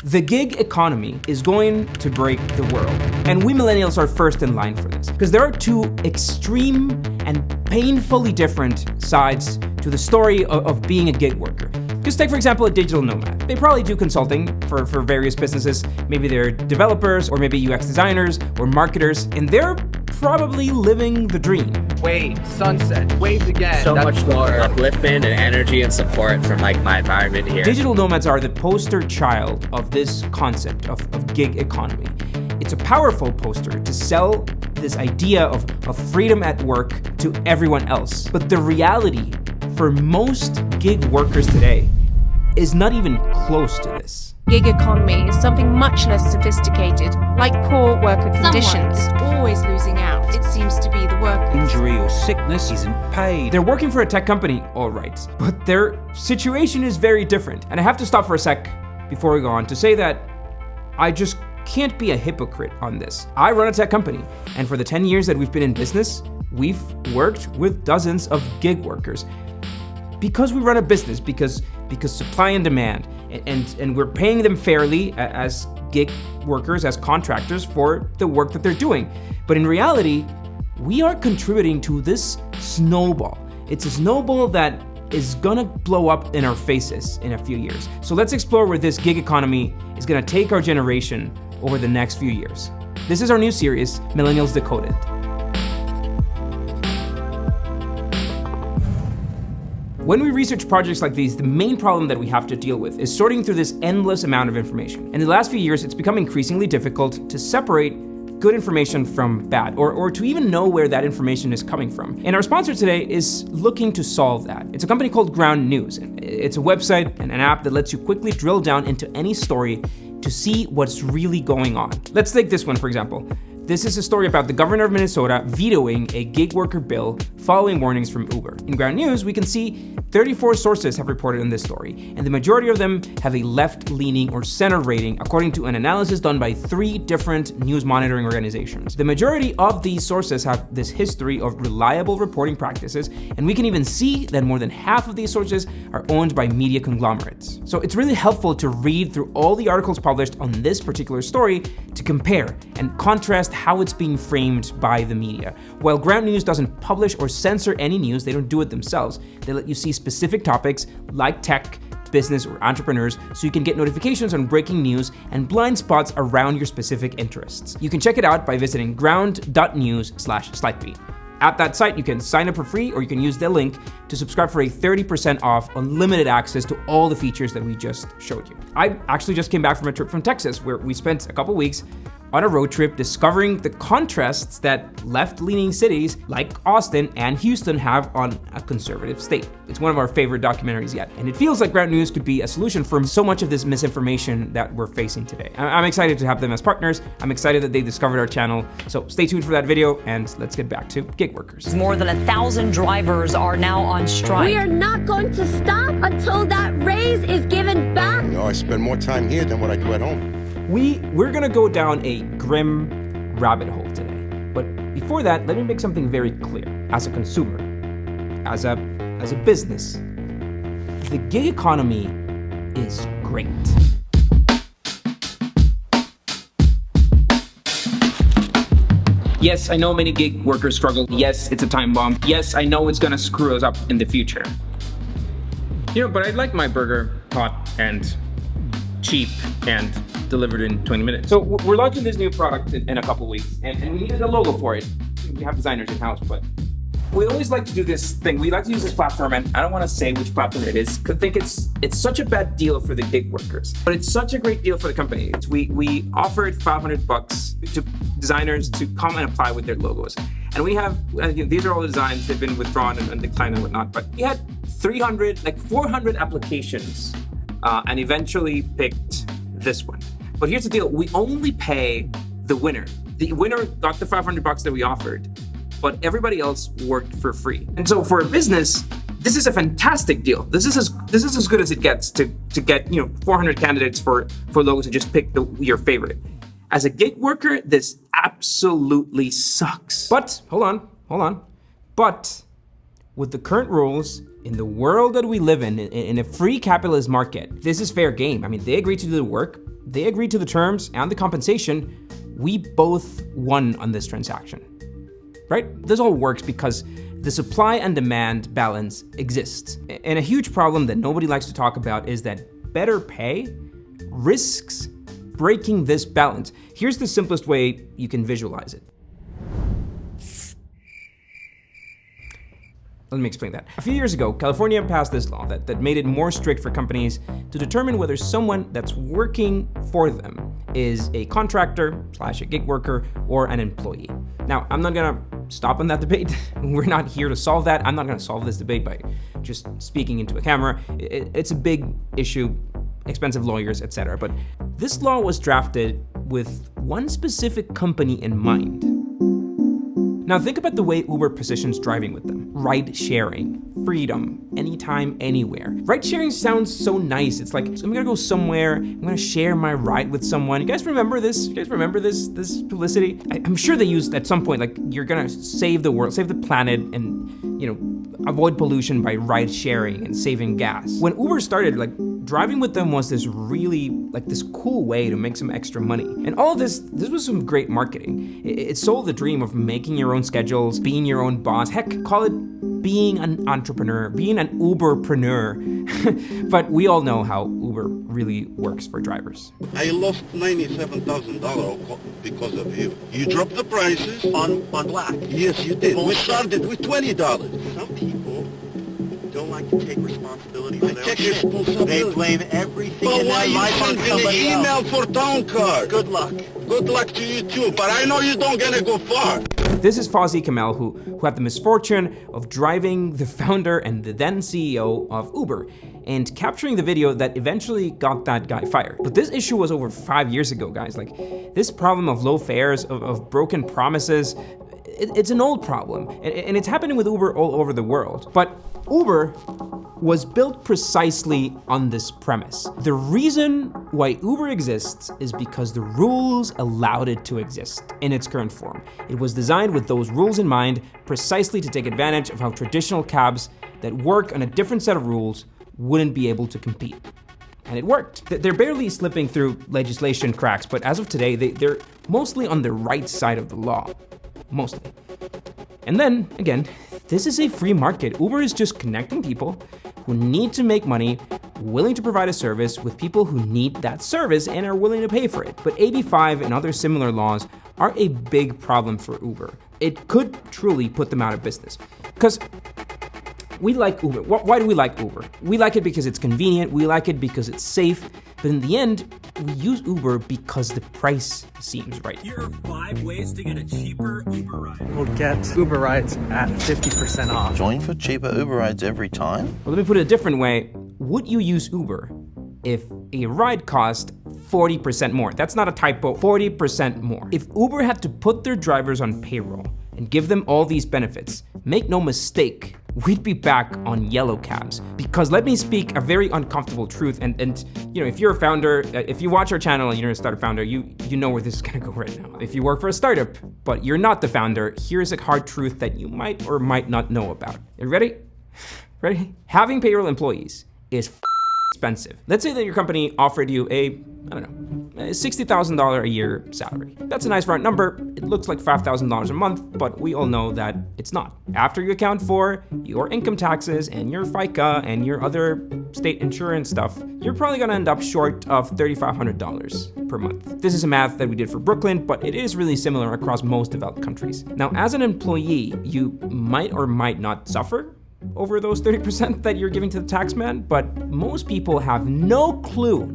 The gig economy is going to break the world, and we millennials are first in line for this, because there are two extreme and painfully different sides to the story of being a gig worker. Just take, for example, a digital nomad. They probably do consulting for various businesses. Maybe they're developers, or maybe UX designers, or marketers, and they're probably living the dream. Wave, sunset, waves again. So much more upliftment and energy and support from like my environment here. Digital nomads are the poster child of this concept of gig economy. It's a powerful poster to sell this idea of freedom at work to everyone else. But the reality for most gig workers today is not even close to this. Gig economy is something much less sophisticated, like poor worker conditions. Someone is always losing out. It seems to be the workers. Injury or sickness isn't paid. They're working for a tech company, all right, but their situation is very different. And I have to stop for a sec before we go on to say that I just can't be a hypocrite on this. I run a tech company, and for the 10 years that we've been in business, we've worked with dozens of gig workers. Because we run a business, because supply and demand, and we're paying them fairly as gig workers, as contractors for the work that they're doing. But in reality, we are contributing to this snowball. It's a snowball that is gonna blow up in our faces in a few years. So let's explore where this gig economy is gonna take our generation over the next few years. This is our new series, Millennials Decoded. When we research projects like these, the main problem that we have to deal with is sorting through this endless amount of information. And in the last few years, it's become increasingly difficult to separate good information from bad, or to even know where that information is coming from. And our sponsor today is looking to solve that. It's a company called Ground News. It's a website and an app that lets you quickly drill down into any story to see what's really going on. Let's take this one, for example. This is a story about the governor of Minnesota vetoing a gig worker bill following warnings from Uber. In Ground News, we can see 34 sources have reported on this story, and the majority of them have a left-leaning or center rating, according to an analysis done by 3 different news monitoring organizations. The majority of these sources have this history of reliable reporting practices, and we can even see that more than half of these sources are owned by media conglomerates. So it's really helpful to read through all the articles published on this particular story to compare and contrast how it's being framed by the media. While Ground News doesn't publish or censor any news, they don't do it themselves. They let you see specific topics like tech, business, or entrepreneurs, so you can get notifications on breaking news and blind spots around your specific interests. You can check it out by visiting ground.news/Slidebean. At that site, you can sign up for free, or you can use the link to subscribe for a 30% off unlimited access to all the features that we just showed you. I actually just came back from a trip from Texas, where we spent a couple weeks on a road trip discovering the contrasts that left-leaning cities like Austin and Houston have on a conservative state. It's one of our favorite documentaries yet, and it feels like Ground News could be a solution for so much of this misinformation that we're facing today. I'm excited to have them as partners. I'm excited that they discovered our channel. So stay tuned for that video, and let's get back to gig workers. More than 1,000 drivers are now on strike. We are not going to stop until that raise is given back. You know, I spend more time here than what I do at home. We're gonna go down a grim rabbit hole today. But before that, let me make something very clear. As a consumer, as a business, the gig economy is great. Yes, I know many gig workers struggle. Yes, it's a time bomb. Yes, I know it's gonna screw us up in the future. You know, but I'd like my burger hot and cheap and delivered in 20 minutes. So we're launching this new product in a couple weeks, and we needed a logo for it. We have designers in-house, but we always like to do this thing. We like to use this platform, and I don't want to say which platform it is, because I think it's such a bad deal for the gig workers, but it's such a great deal for the company. We offered $500 to designers to come and apply with their logos. And we have, these are all the designs, they've been withdrawn and declined and whatnot, but we had 400 applications, and eventually picked this one. But here's the deal, we only pay the winner. The winner got the $500 that we offered, but everybody else worked for free. And so for a business, this is a fantastic deal. This is as good as it gets to get 400 candidates for logos and just pick your favorite. As a gig worker, this absolutely sucks. But hold on. But with the current rules, in the world that we live in a free capitalist market, this is fair game. I mean, they agreed to do the work, they agreed to the terms and the compensation, we both won on this transaction, right? This all works because the supply and demand balance exists. And a huge problem that nobody likes to talk about is that better pay risks breaking this balance. Here's the simplest way you can visualize it. Let me explain that. A few years ago, California passed this law that made it more strict for companies to determine whether someone that's working for them is a contractor / a gig worker or an employee. Now, I'm not gonna stop on that debate. We're not here to solve that. I'm not gonna solve this debate by just speaking into a camera. It's a big issue, expensive lawyers, etc. But this law was drafted with one specific company in mind. Now think about the way Uber positions driving with them. Ride sharing, freedom, anytime, anywhere. Ride sharing sounds so nice. It's like, I'm gonna go somewhere, I'm gonna share my ride with someone. You guys remember this? You guys remember this publicity? I'm sure they used at some point, like, you're gonna save the world, save the planet, and, avoid pollution by ride sharing and saving gas. When Uber started, driving with them was this really, this cool way to make some extra money. And all of this was some great marketing. It sold the dream of making your own schedules, being your own boss. Heck, call it being an entrepreneur, being an Uberpreneur. But we all know how Uber really works for drivers. I lost $97,000 because of you. You dropped the prices on Black. Yes, you did. We started with $20. Some people don't like to take responsibility for their Take shit. responsibility. They blame everything But in why their you life on sending somebody an email else. for town car? Good luck. Good luck to you too, but I know you don't gonna go far. This is Fawzi Kamel, who had the misfortune of driving the founder and the then CEO of Uber and capturing the video that eventually got that guy fired. But this issue was over 5 years ago, guys. This problem of low fares, of broken promises, it's an old problem, and it's happening with Uber all over the world. But Uber was built precisely on this premise. The reason why Uber exists is because the rules allowed it to exist in its current form. It was designed with those rules in mind, precisely to take advantage of how traditional cabs that work on a different set of rules wouldn't be able to compete. And it worked. They're barely slipping through legislation cracks, but as of today, they're mostly on the right side of the law. Mostly. And then, again, this is a free market. Uber is just connecting people who need to make money, willing to provide a service with people who need that service and are willing to pay for it. But AB 5 and other similar laws are a big problem for Uber. It could truly put them out of business. Because we like Uber. Why do we like Uber? We like it because it's convenient, we like it because it's safe, but in the end, we use Uber because the price seems right. Here are 5 ways to get a cheaper Uber ride. We'll get Uber rides at 50% off. Join for cheaper Uber rides every time? Well, let me put it a different way. Would you use Uber if a ride cost 40% more? That's not a typo, 40% more. If Uber had to put their drivers on payroll and give them all these benefits, make no mistake, we'd be back on yellow cabs. Because let me speak a very uncomfortable truth, and if you're a founder, if you watch our channel and you're a startup founder, you know where this is gonna go right now. If you work for a startup, but you're not the founder, here's a hard truth that you might or might not know about. You ready? Ready? Having payroll employees is expensive. Let's say that your company offered you a $60,000 a year salary. That's a nice round number. It looks like $5,000 a month, but we all know that it's not. After you account for your income taxes and your FICA and your other state insurance stuff, you're probably gonna end up short of $3,500 per month. This is a math that we did for Brooklyn, but it is really similar across most developed countries. Now, as an employee, you might or might not suffer over those 30% that you're giving to the tax man, but most people have no clue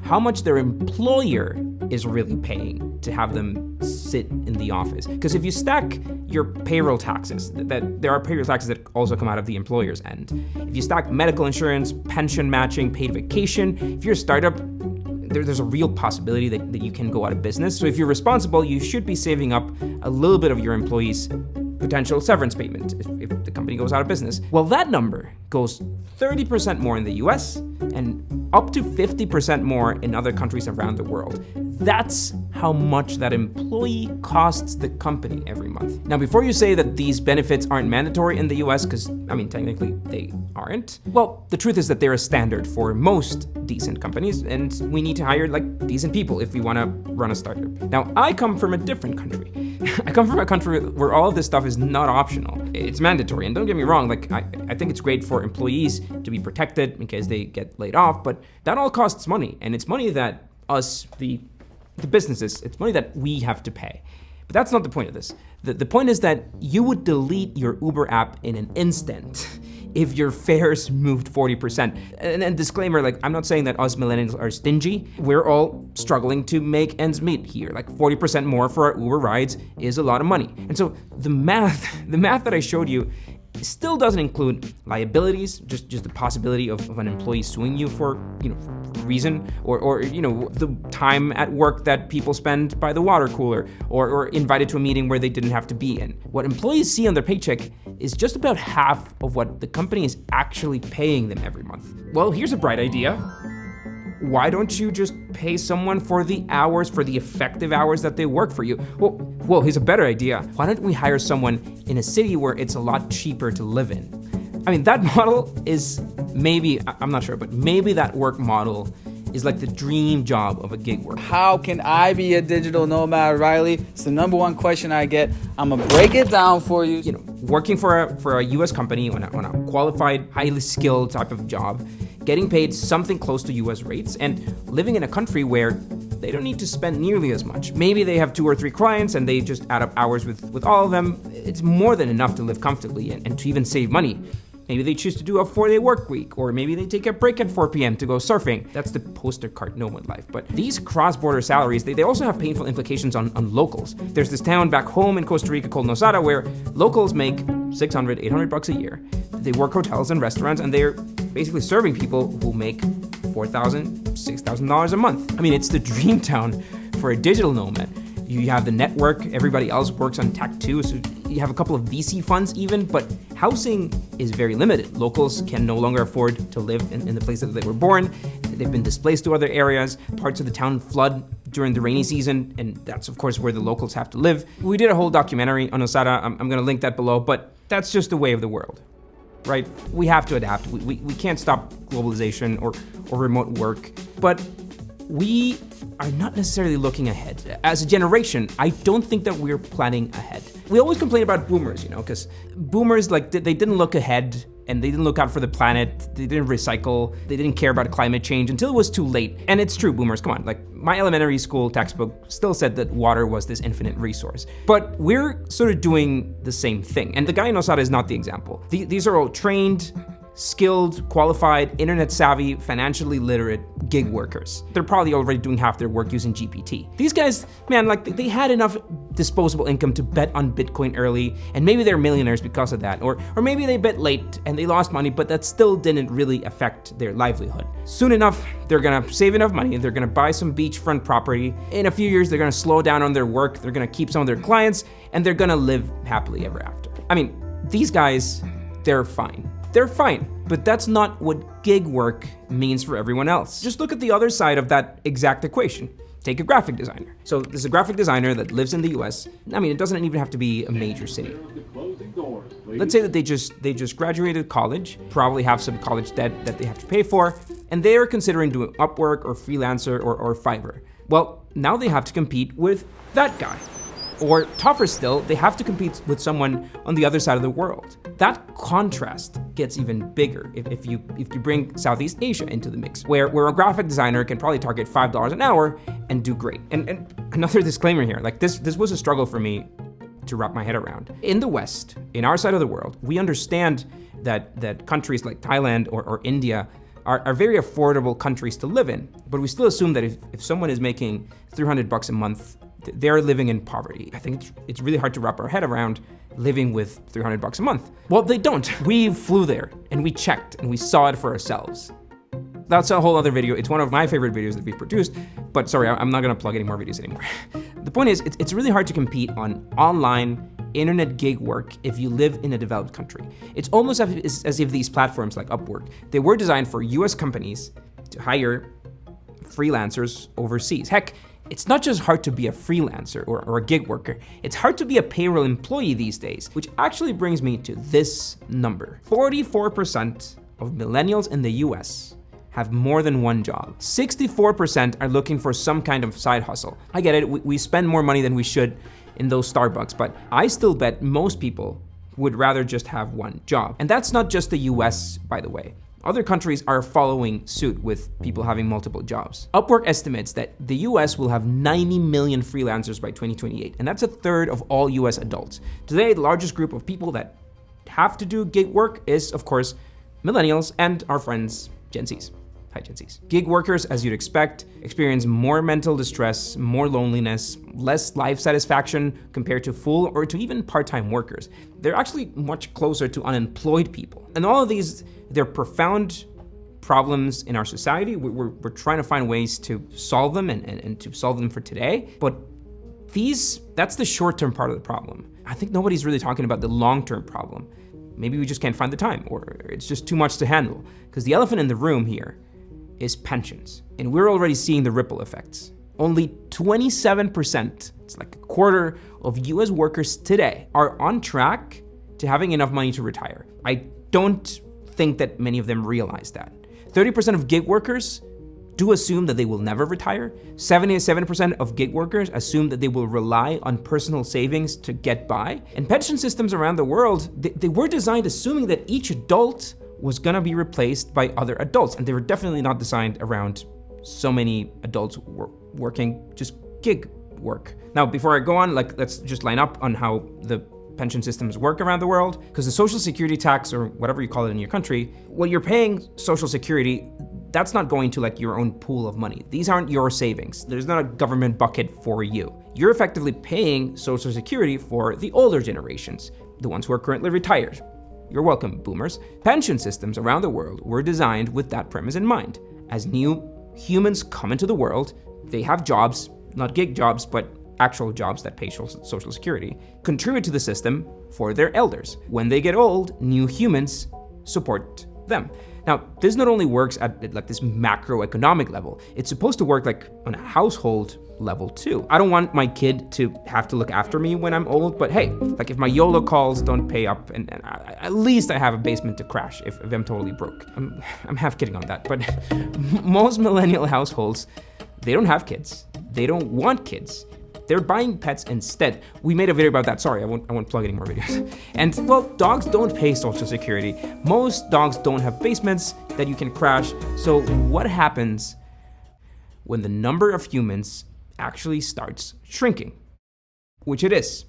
how much their employer is really paying to have them sit in the office. Because if you stack your payroll taxes, that there are payroll taxes that also come out of the employer's end. If you stack medical insurance, pension matching, paid vacation, if you're a startup, there's a real possibility that you can go out of business. So if you're responsible, you should be saving up a little bit of your employees' potential severance payment if the company goes out of business. Well, that number goes 30% more in the US and up to 50% more in other countries around the world. That's how much that employee costs the company every month. Now, before you say that these benefits aren't mandatory in the US, because, I mean, technically they aren't, well, the truth is that they're a standard for most decent companies, and we need to hire, like, decent people if we want to run a startup. Now, I come from a different country. I come from a country where all of this stuff is not optional. It's mandatory, and don't get me wrong, like, I think it's great for employees to be protected in case they get laid off, but that all costs money, and it's money that us, the businesses, it's money that we have to pay. But that's not the point of this. The point is that you would delete your Uber app in an instant if your fares moved 40%. And disclaimer, like, I'm not saying that us millennials are stingy. We're all struggling to make ends meet here. Like 40% more for our Uber rides is a lot of money. And so the math that I showed you still doesn't include liabilities, just the possibility of an employee suing you for, for reason, or the time at work that people spend by the water cooler, or invited to a meeting where they didn't have to be in. What employees see on their paycheck is just about half of what the company is actually paying them every month. Well, here's a bright idea. Why don't you just pay someone for the hours, for the effective hours that they work for you? Well, here's a better idea. Why don't we hire someone in a city where it's a lot cheaper to live in? I mean, that model is maybe, I'm not sure, but maybe that work model is like the dream job of a gig worker. How can I be a digital nomad, Riley? It's the number one question I get. I'm gonna break it down for you. Working for a US company on a qualified, highly skilled type of job, getting paid something close to US rates, and living in a country where they don't need to spend nearly as much. Maybe they have 2 or 3 clients and they just add up hours with all of them. It's more than enough to live comfortably and to even save money. Maybe they choose to do a 4-day work week, or maybe they take a break at 4 p.m. to go surfing. That's the poster card nomad life. But these cross-border salaries, they also have painful implications on locals. There's this town back home in Costa Rica called Nosara where locals make $600, $800 a year. They work hotels and restaurants, and they're basically serving people who make $4,000, $6,000 a month. I mean, it's the dream town for a digital nomad. You have the network, everybody else works on tech too, so you have a couple of VC funds even, but housing is very limited. Locals can no longer afford to live in the place that they were born. They've been displaced to other areas. Parts of the town flood during the rainy season, and that's of course where the locals have to live. We did a whole documentary on Osara. I'm gonna link that below, but that's just the way of the world, right? We have to adapt. We can't stop globalization or remote work, but we are not necessarily looking ahead. As a generation, I don't think that we're planning ahead. We always complain about boomers, because boomers, like, they didn't look ahead and they didn't look out for the planet, they didn't recycle, they didn't care about climate change until it was too late. And it's true, boomers, come on. Like, my elementary school textbook still said that water was this infinite resource. But we're sort of doing the same thing. And the guy in Osara is not the example. These are all trained, skilled, qualified, internet savvy, financially literate gig workers. They're probably already doing half their work using GPT. These guys, man, like, they had enough disposable income to bet on Bitcoin early, and maybe they're millionaires because of that, or maybe they bet late and they lost money, but that still didn't really affect their livelihood. Soon enough, they're gonna save enough money, they're gonna buy some beachfront property. In a few years, they're gonna slow down on their work, they're gonna keep some of their clients, and they're gonna live happily ever after. I mean, these guys, they're fine. They're fine, but that's not what gig work means for everyone else. Just look at the other side of that exact equation. Take a graphic designer. So there's a graphic designer that lives in the US. I mean, it doesn't even have to be a major city. Let's say that they just graduated college, probably have some college debt that they have to pay for, and they are considering doing Upwork or Freelancer or Fiverr. Well, now they have to compete with that guy. Or tougher still, they have to compete with someone on the other side of the world. That contrast gets even bigger if you bring Southeast Asia into the mix, where a graphic designer can probably target $5 an hour and do great. And another disclaimer here, like this was a struggle for me to wrap my head around. In the West, in our side of the world, we understand that countries like Thailand or India are very affordable countries to live in, but we still assume that if someone is making $300 a month, they're living in poverty. I think it's really hard to wrap our head around living with $300 a month. Well, they don't. We flew there and we checked and we saw it for ourselves. That's a whole other video. It's one of my favorite videos that we've produced, but sorry, I'm not gonna plug any more videos anymore. The point is, it's really hard to compete on online internet gig work if you live in a developed country. It's almost as if these platforms like Upwork, they were designed for US companies to hire freelancers overseas. Heck, It's not just hard to be a freelancer or a gig worker, it's hard to be a payroll employee these days, which actually brings me to this number. 44% of millennials in the US have more than one job. 64% are looking for some kind of side hustle. I get it, we spend more money than we should in those Starbucks, but I still bet most people would rather just have one job. And that's not just the US, by the way. Other countries are following suit with people having multiple jobs. Upwork estimates that the US will have 90 million freelancers by 2028, and that's a third of all US adults. Today, the largest group of people that have to do gig work is, of course, millennials and our friends, Gen Zs. Hi, Gen Zs. Gig workers, as you'd expect, experience more mental distress, more loneliness, less life satisfaction compared to full or to even part-time workers. They're actually much closer to unemployed people. And all of these, they're profound problems in our society. We're trying to find ways to solve them and to solve them for today. But that's the short-term part of the problem. I think nobody's really talking about the long-term problem. Maybe we just can't find the time, or it's just too much to handle. Because the elephant in the room here is pensions. And we're already seeing the ripple effects. Only 27%, it's like a quarter of US workers today, are on track to having enough money to retire. I don't think that many of them realize that. 30% of gig workers do assume that they will never retire. 77% of gig workers assume that they will rely on personal savings to get by. And pension systems around the world, they were designed assuming that each adult was gonna be replaced by other adults. And they were definitely not designed around so many adults working just gig work. Now, before I go on, let's just line up on how the pension systems work around the world, because the social security tax, or whatever you call it in your country, well, you're paying social security, that's not going to your own pool of money. These aren't your savings. There's not a government bucket for you. You're effectively paying social security for the older generations, the ones who are currently retired. You're welcome, boomers. Pension systems around the world were designed with that premise in mind. As new humans come into the world, they have jobs, not gig jobs, but actual jobs that pay social security, contribute to the system for their elders. When they get old, new humans support them. Now, this not only works at this macroeconomic level, it's supposed to work on a household level too. I don't want my kid to have to look after me when I'm old, but hey, if my YOLO calls don't pay up, and at least I have a basement to crash if I'm totally broke. I'm half kidding on that, but most millennial households, they don't have kids. They don't want kids. They're buying pets instead. We made a video about that. Sorry, I won't plug any more videos. And well, dogs don't pay social security. Most dogs don't have basements that you can crash. So what happens when the number of humans actually starts shrinking? Which it is.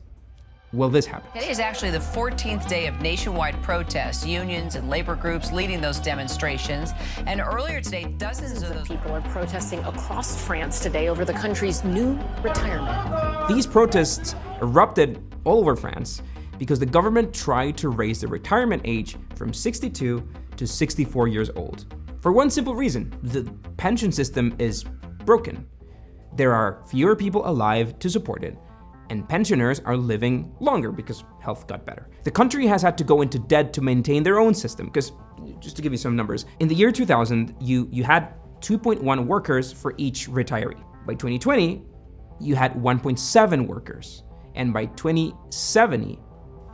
Will this happen? Today is actually the 14th day of nationwide protests, unions and labor groups leading those demonstrations. And earlier today, dozens of people are protesting across France today over the country's new retirement. These protests erupted all over France because the government tried to raise the retirement age from 62 to 64 years old. For one simple reason: the pension system is broken. There are fewer people alive to support it, and pensioners are living longer because health got better. The country has had to go into debt to maintain their own system, because just to give you some numbers, in the year 2000, you had 2.1 workers for each retiree. By 2020, you had 1.7 workers. And by 2070,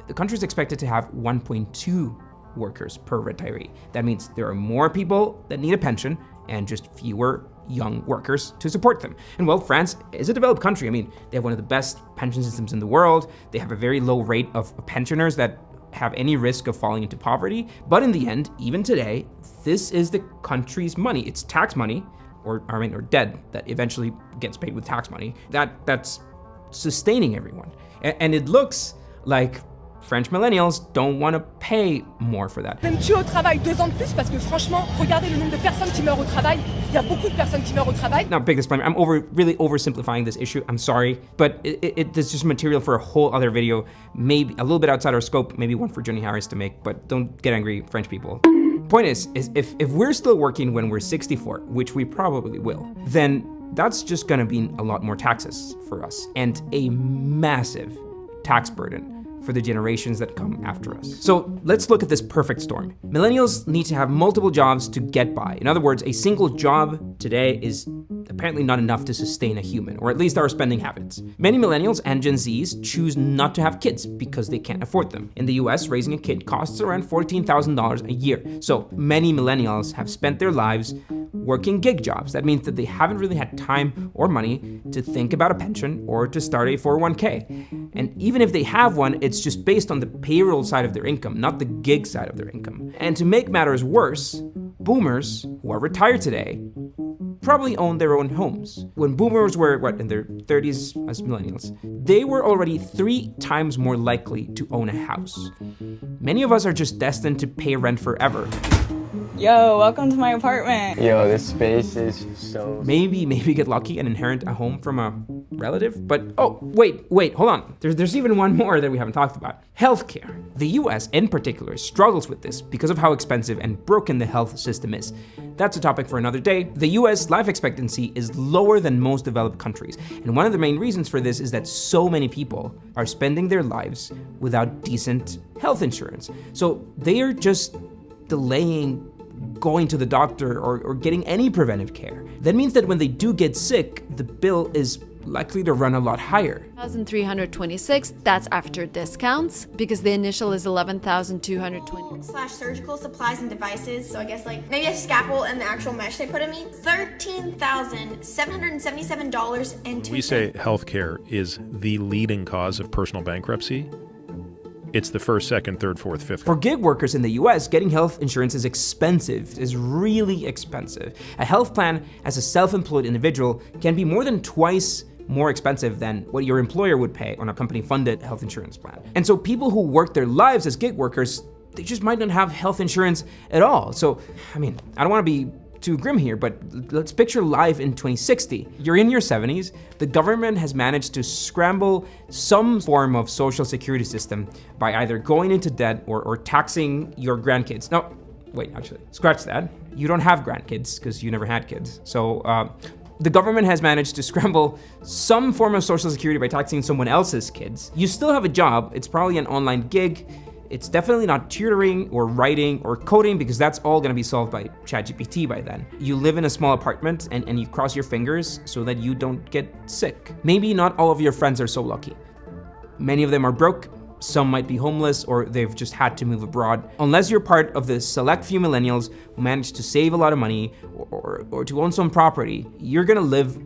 the country is expected to have 1.2 workers per retiree. That means there are more people that need a pension and just fewer young workers to support them. And well, France is a developed country. I mean, they have one of the best pension systems in the world. They have a very low rate of pensioners that have any risk of falling into poverty. But in the end, even today, this is the country's money. It's tax money, or debt that eventually gets paid with tax money, that's sustaining everyone. And it looks like French millennials don't want to pay more for that. Même tuer au travail 2 ans de plus parce que franchement, regardez le nombre de personnes qui meurent au travail. Il y a beaucoup de personnes qui meurent au travail. Now, big disclaimer, I'm really oversimplifying this issue. I'm sorry, but there's just material for a whole other video, maybe a little bit outside our scope, maybe one for Johnny Harris to make, but don't get angry, French people. Point is if we're still working when we're 64, which we probably will, then that's just gonna be a lot more taxes for us and a massive tax burden for the generations that come after us. So let's look at this perfect storm. Millennials need to have multiple jobs to get by. In other words, a single job today is apparently not enough to sustain a human, or at least our spending habits. Many millennials and Gen Zs choose not to have kids because they can't afford them. In the US, raising a kid costs around $14,000 a year. So many millennials have spent their lives working gig jobs. That means that they haven't really had time or money to think about a pension or to start a 401k. And even if they have one, it's just based on the payroll side of their income, not the gig side of their income. And to make matters worse, boomers who are retired today probably own their own homes. When boomers were, in their 30s as millennials, they were already 3 times more likely to own a house. Many of us are just destined to pay rent forever. Yo, welcome to my apartment. Yo, this space is so... Maybe get lucky and inherit a home from a relative, but oh, wait, hold on. There's even one more that we haven't talked about. Healthcare. The US in particular struggles with this because of how expensive and broken the health system is. That's a topic for another day. The US life expectancy is lower than most developed countries, and one of the main reasons for this is that so many people are spending their lives without decent health insurance. So they are just delaying going to the doctor or getting any preventive care. That means that when they do get sick, the bill is likely to run a lot higher. 1,326, that's after discounts, because the initial is 11,220. / surgical supplies and devices, so I guess like maybe a scalpel and the actual mesh they put in me. $13,777.02. We say healthcare is the leading cause of personal bankruptcy. It's the first, second, third, fourth, fifth. For gig workers in the US, getting health insurance is expensive, is really expensive. A health plan as a self-employed individual can be more than twice more expensive than what your employer would pay on a company-funded health insurance plan. And so people who work their lives as gig workers, they just might not have health insurance at all. So, I mean, I don't want to be too grim here, but let's picture life in 2060. You're in your 70s, the government has managed to scramble some form of social security system by either going into debt or taxing your grandkids. No, wait, actually, scratch that. You don't have grandkids because you never had kids. So the government has managed to scramble some form of social security by taxing someone else's kids. You still have a job, it's probably an online gig. It's definitely not tutoring or writing or coding because that's all gonna be solved by ChatGPT by then. You live in a small apartment and you cross your fingers so that you don't get sick. Maybe not all of your friends are so lucky. Many of them are broke, some might be homeless, or they've just had to move abroad. Unless you're part of the select few millennials who managed to save a lot of money or to own some property, you're gonna live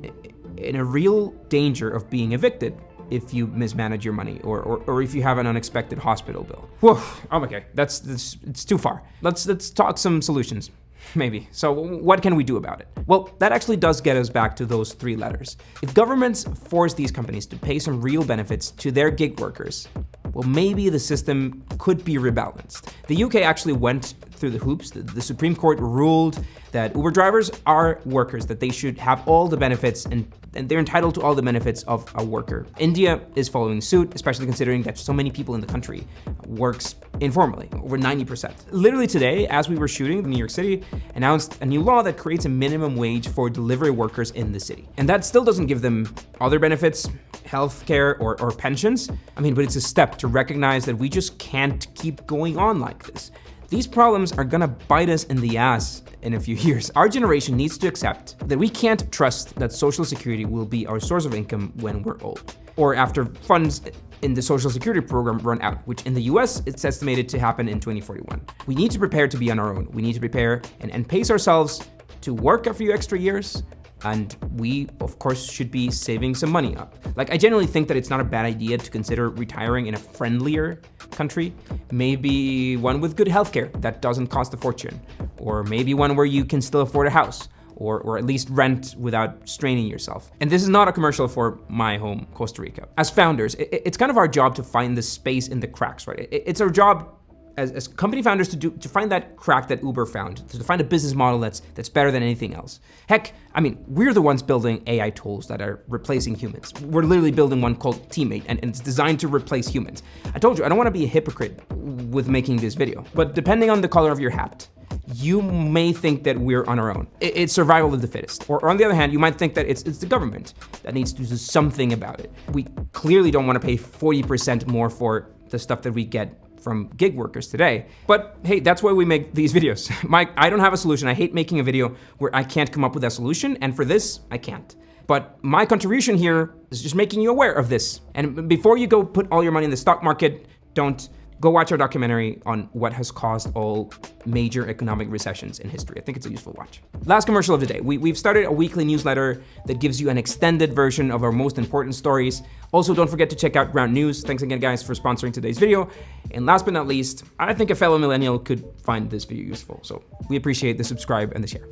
in a real danger of being evicted if you mismanage your money or if you have an unexpected hospital bill. Whoa, oh, okay, it's too far. Let's talk some solutions, maybe. So what can we do about it? Well, that actually does get us back to those 3 letters. If governments force these companies to pay some real benefits to their gig workers, well, maybe the system could be rebalanced. The UK actually went through the hoops. The Supreme Court ruled that Uber drivers are workers, that they should have all the benefits and they're entitled to all the benefits of a worker. India is following suit, especially considering that so many people in the country works informally, over 90%. Literally today, as we were shooting, New York City announced a new law that creates a minimum wage for delivery workers in the city. And that still doesn't give them other benefits, healthcare or pensions. I mean, but it's a step to recognize that we just can't keep going on like this. These problems are gonna bite us in the ass in a few years. Our generation needs to accept that we can't trust that Social Security will be our source of income when we're old, or after funds in the Social Security program run out, which in the US, it's estimated to happen in 2041. We need to prepare to be on our own. We need to prepare and pace ourselves to work a few extra years, and we, of course, should be saving some money up. Like, I generally think that it's not a bad idea to consider retiring in a friendlier country, maybe one with good healthcare that doesn't cost a fortune, or maybe one where you can still afford a house, or at least rent without straining yourself. And this is not a commercial for my home, Costa Rica. As founders, it's kind of our job to find the space in the cracks, right? It's our job as company founders to find that crack that Uber found, to find a business model that's better than anything else. Heck, I mean, we're the ones building AI tools that are replacing humans. We're literally building one called Teammate, and it's designed to replace humans. I told you, I don't want to be a hypocrite with making this video, but depending on the color of your hat, you may think that we're on our own. It's survival of the fittest. Or on the other hand, you might think that it's the government that needs to do something about it. We clearly don't want to pay 40% more for the stuff that we get from gig workers today. But hey, that's why we make these videos. I don't have a solution. I hate making a video where I can't come up with a solution, and for this, I can't. But my contribution here is just making you aware of this. And before you go put all your money in the stock market, don't. Go watch our documentary on what has caused all major economic recessions in history. I think it's a useful watch. Last commercial of the day. We've started a weekly newsletter that gives you an extended version of our most important stories. Also, don't forget to check out Ground News. Thanks again, guys, for sponsoring today's video. And last but not least, I think a fellow millennial could find this video useful. So we appreciate the subscribe and the share.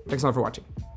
Thanks a lot for watching.